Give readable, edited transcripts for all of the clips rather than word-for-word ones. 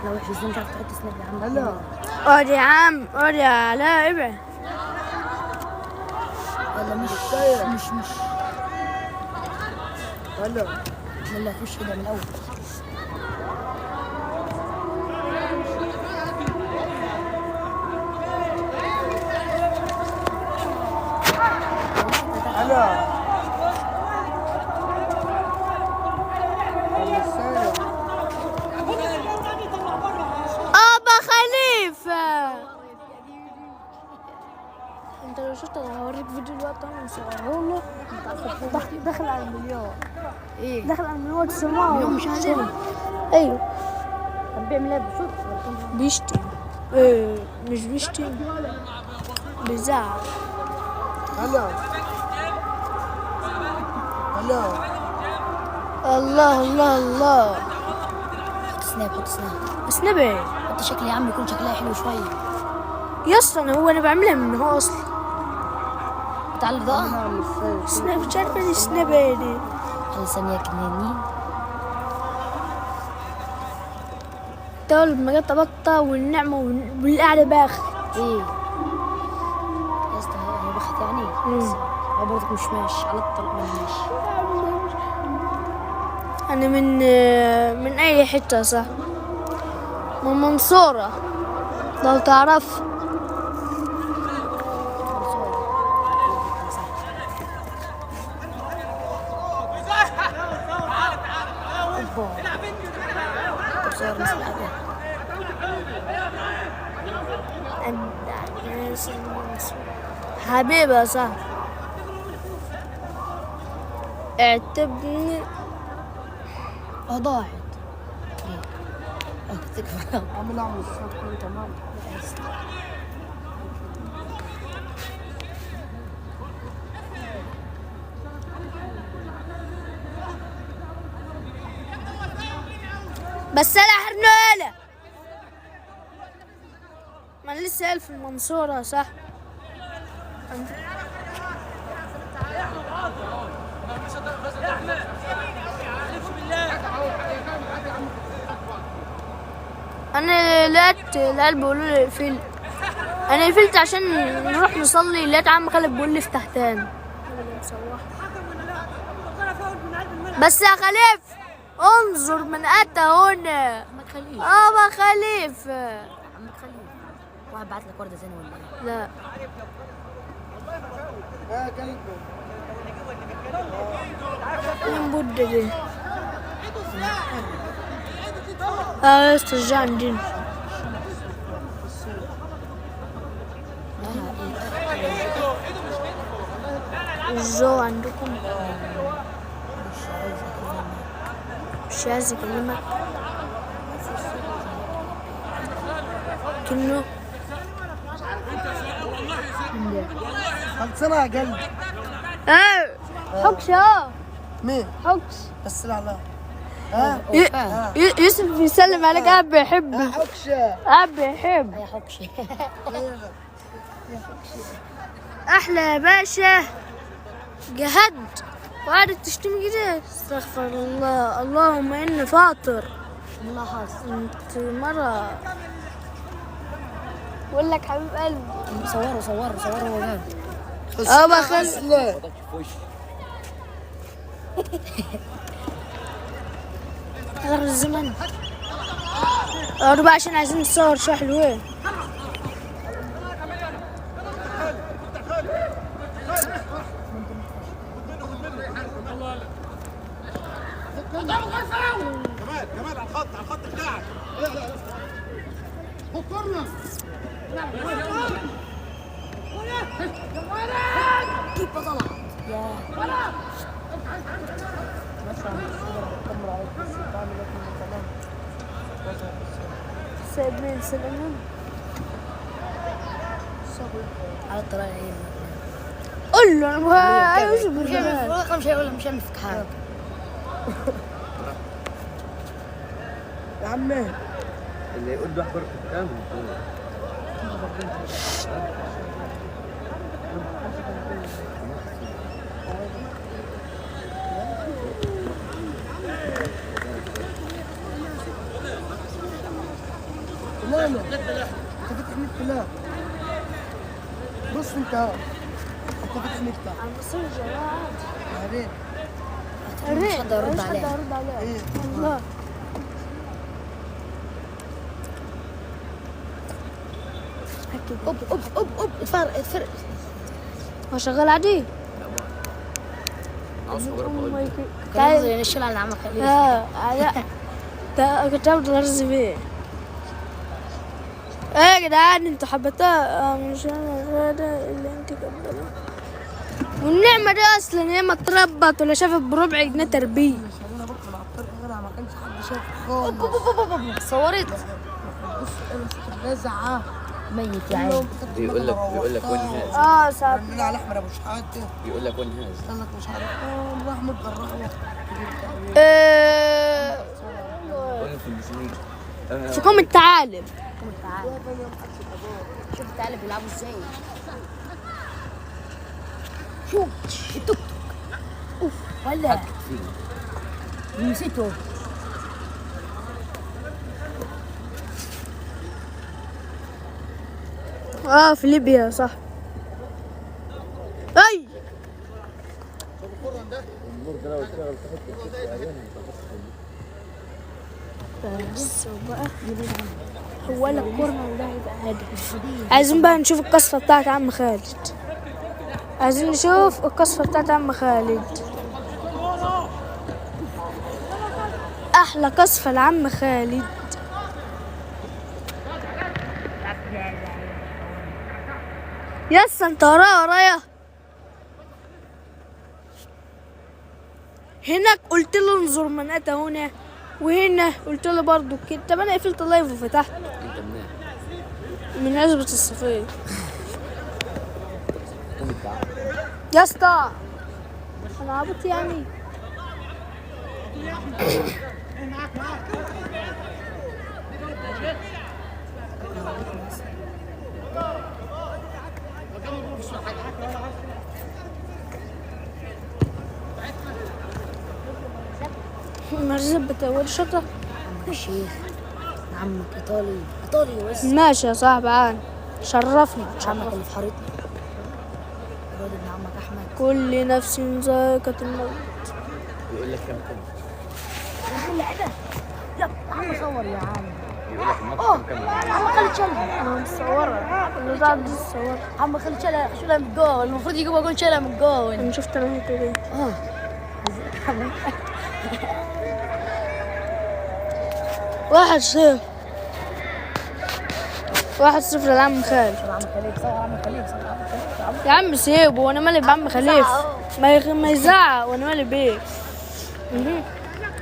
لو وحش ازاي مش عارف تحط سناب يا عم؟ هلا اقعد يا عم، اقعد يا علاء، ابعد. يلا مش هلا يلا خش كده من الاول. هلا ابا خليفه، انت لو شفت انا هوريك فيديو دلوقتي انا مصوره له داخل على المليون. ايه داخل على المليون تسمعه. مليون مشاهدة؟ ايوه. طب بيعمل ايه بصوت؟ بيشتم. ايه مش بيشتم، بيزعق. هلا هلا الله الله الله. حط سناب حط سناب سناب ايه؟ حط شكل يا عم يكون شكلها حلو شوية. يا اسطى انا بعملها من هو اصلا. تعال ده سناب مش عارفه دي سناب ايه دي. خلي ثانية كنانين. تقول ما جت بطه والنعمه والقعده باخ. ايه يا اسطى هي بخت يعني. هو برضك مش ماشي على الطريق، ما ماشي. انا من اي حته صح، من منصوره لو تعرف. حبيبي صح، اعتبني. ضاعت. تكفى. عامل الصوت كله تمام. بس انا حرنوله، ما انا لسه قايل في المنصورة صح. انا لقيت العيال بيقولوا لي اقفل، انا قفلت عشان نروح نصلي. لقيت عم خالد بيقول لي افتح تاني. بس يا خليف انظر من اتى هنا. عمك خليل. ابا خليف. عمك خليل. واحد بعت لك وردة ثانية ولا ايه؟ لا مين بودة دي؟ استرجع عندنا الجو عندكم. مش عايز اكلمك كنه خلصنا يا قلبي. حكش. مين؟ حكش. بس لا يوسف بيسلم عليك. قاعد بيحبك. حكشة. قاعد بيحب. يا حكش. احلى يا باشا. جهد وقعدت تشتمي كده. استغفر الله. اللهم اني فاطر. الله حظ. انت مرة بقول لك حبيب قلبي. صوروا هو جاب. ابا خلص. اخر الزمن اقعدوا بقى عشان عايزين نتصور شوية حلوين. كمان على الخط بتاعك. لا فكرنا. كيف طلع؟ يا سايبين سلامون على الطريق هي. قول له انا يوسف مش هيقول مش هنفك حاجة. يا عمي اللي يقول ده حبر قدام. ماله؟ انت فاتح نت لا. بص انت اهو. انت فاتح نت لا. على الماسنجر يا ريت. مش حد هيرد مش حد عليها. هيرد عليها ايه؟ والله. اوب اوب اوب اوب اتفرق. هو شغال عادي؟ عاوز خبرة بقول لك. كان ينزل ينشل على عم خليل. لا ده كنت عامل الرز فيه. ايه يا جدعان انتوا حبيتوها؟ مش انا ده اللي انت كبرها. والنعمة دي اصلا هي ما اتربت ولا شافت بربع جنيه تربية. شغلنا بكره مع الطريق غير ما كانش حد شايف خالص. صورت بص انا صوت الرزعه. ميت يا عيني. بيقول لك ونهاز. ساعات عاملين على احمر ابو شحاته. بيقول لك ونهاز. قال لك مش عارف والله احمد جرحه. قول في المسلمين. في قوم التعالب. شوف الثعلب بيلعبوا ازاي. شوف التوك توك. اوف ولا نسيته. في ليبيا صح. اي النور ده لو اشتغل بس بقى هو لك كورنر ده هيبقى هادف. عايزين بقى نشوف القصة بتاعت عم خالد. عايزين نشوف القصة بتاعت عم خالد. احلى قصفة لعم خالد. يس انت ورايا. هناك قلت له انظر من اتى هنا، وهنا قلت له برضو كده. طب انا قفلت اللايف وفتحت انت منين؟ من عزبة الصفية. يا اسطى انا عبط يعني. مرزبة ورشطة. عم الشيخ عمك ايطالي بس. ماشي يا صاحبي عاد شرفنا. عمك اللي في حارتنا الواد ابن عمك احمد. كل نفس ذائقة الموت. بيقول لك كم كم. يقول لي ده لا عم صور يا عم. بيقول لك الماتش كم كم. عم خالد شالها. انا مصورة اللي قاعد مصورة. عم خالد شالها من الجول. المفروض يجيبها جول شالها من الجول. انا شفت انا هيك ليه. واحد صفر. 1-0 لعم خالد. عم خليل صور عم خليل صور عم خليل. يا عم سيبه وانا مالي بعم خليف. ما يزعق وانا مالي بيه.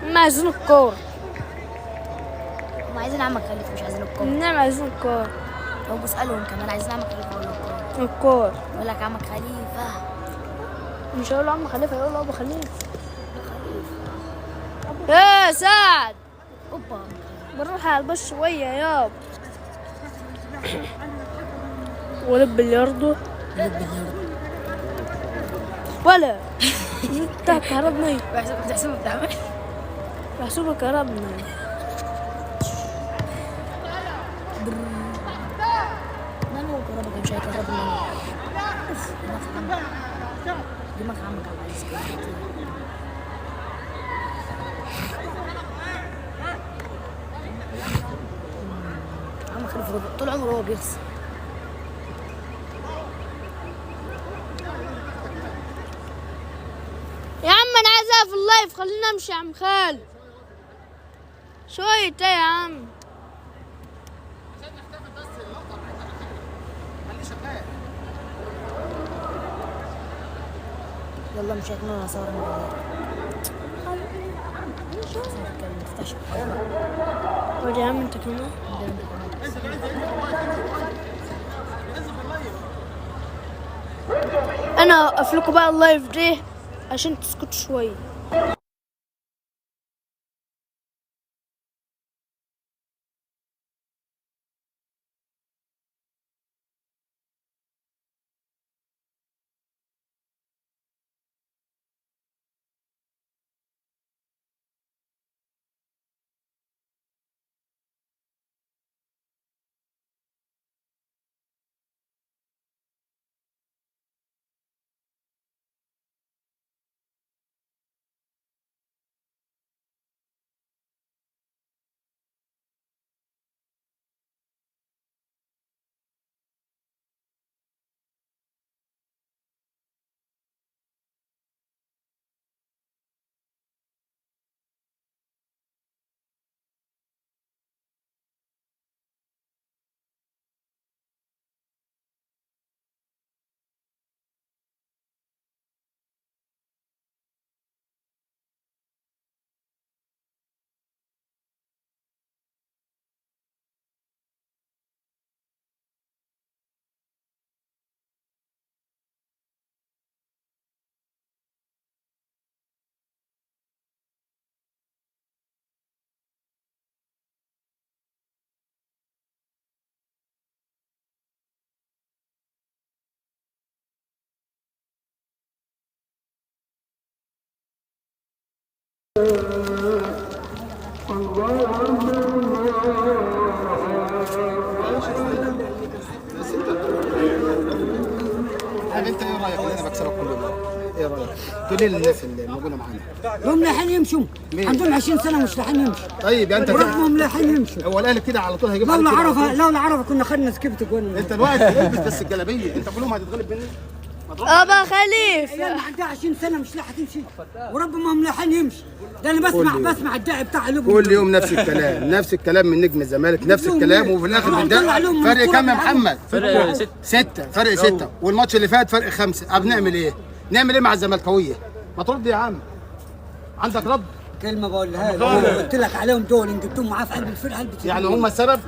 هم عايزين الكورة. هم عايزين عمك خليل مش عايزين الكورة. النعم عايزين الكورة. لو بسألهم كمان عايزين عمك خليل ولا الكورة. الكورة. يقول لك عمك خليفة. مش هيقولوا عم خليفة هيقولوا ابو خليفة. ايه سعد اوبا بنروح على البش شوية ياب. ولب بلياردو ولا بتاع كهربني. بتحسبه بتعمل. بحسبه كهربني. نانو كهربا مش هيكهربني. دماغ عمك على العريس كده. عم خليفة طول عمره هو بيخسر. يا عم انا عايز اقفل اللايف خلينا امشي يا عم خالد شوية يا عم. يلا مش هيكمل صور من ودي يا عم انت كمان. انا اوقف لكم بقى اللايف ده عشان تسكتوا شويه. تقول لي للناس اللي موجوده معانا. هم لاحين يمشوا، مين؟ عندهم 20 سنه مش لاحين يمشوا، طيب يعني انت وربهم لاحين يمشوا. هو الاهلي كده على طول هيجيب لولا عليك كده على عرفه طول؟ لولا عرفه كنا خدنا سكبت جوان. انت دلوقتي البس بس الجلابيه، انت كلهم هتتغلب مني. ابا خليف عيال عندها 20 سنه مش لاحق تمشي، وربهم هم لاحين يمشي. ده انا بسمع الداعي بتاع قلوبهم كل يوم نفس الكلام، نفس الكلام من نجم الزمالك، نفس الكلام، وفي الاخر طلع بنضايق. لهم فرق الكرة كام يا بالعالم. محمد؟ فرق 6 فرق 6 والماتش اللي فات فرق 5. طب نعمل ايه؟ نعمل ايه مع الزملكاويه؟ ما ترد يا عم. عندك رد؟ كلمه بقولها لك، قلت لك عليهم دول ان جبتهم معاه في قلب الفرقه قلب يعني هم السبب؟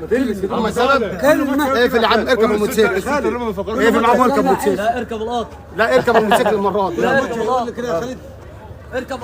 هم السبب؟ كلمه ايه في اللي عم اركب الموتوسيكل؟ ايه في معاهم اركب موتوسيكل؟ لا اركب القطر، لا اركب الموتوسيكل المره دي. لا اركب القطر كده يا خالد، اركب